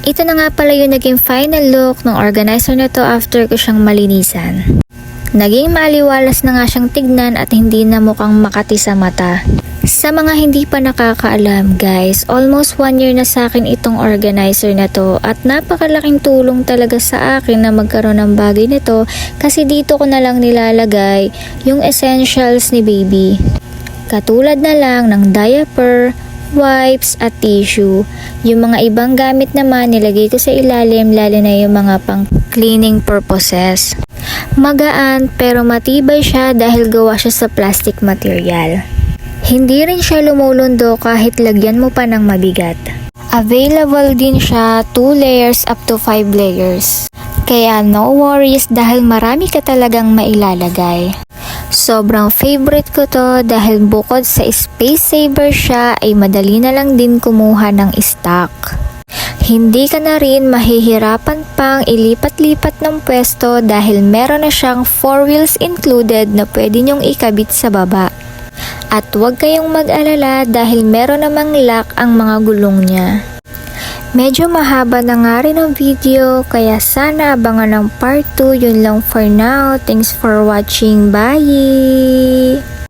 Ito na nga pala yung naging final look ng organizer na to after ko siyang malinisan. Naging maaliwalas na nga siyang tignan at hindi na mukhang makati sa mata. Sa mga hindi pa nakakaalam guys, almost 1 year na sa akin itong organizer na to at napakalaking tulong talaga sa akin na magkaroon ng bagay nito kasi dito ko na lang nilalagay yung essentials ni baby. Katulad na lang ng diaper, wipes at tissue. Yung mga ibang gamit naman nilagay ko sa ilalim lalo na yung mga pang cleaning purposes. Magaan pero matibay siya dahil gawa siya sa plastic material. Hindi rin siya lumulundo kahit lagyan mo pa ng mabigat. Available din siya 2 layers up to 5 layers. Kaya no worries dahil marami ka talagang mailalagay. Sobrang favorite ko to dahil bukod sa space saver siya ay madali na lang din kumuha ng stock. Hindi ka na rin mahihirapan pang ilipat-lipat ng pwesto dahil meron na siyang 4 wheels included na pwede nyong ikabit sa baba. At huwag kayong mag-alala dahil meron namang lock ang mga gulong niya. Medyo mahaba na nga rin ang video kaya sana abangan ng part 2. Yun lang for now. Thanks for watching. Bye!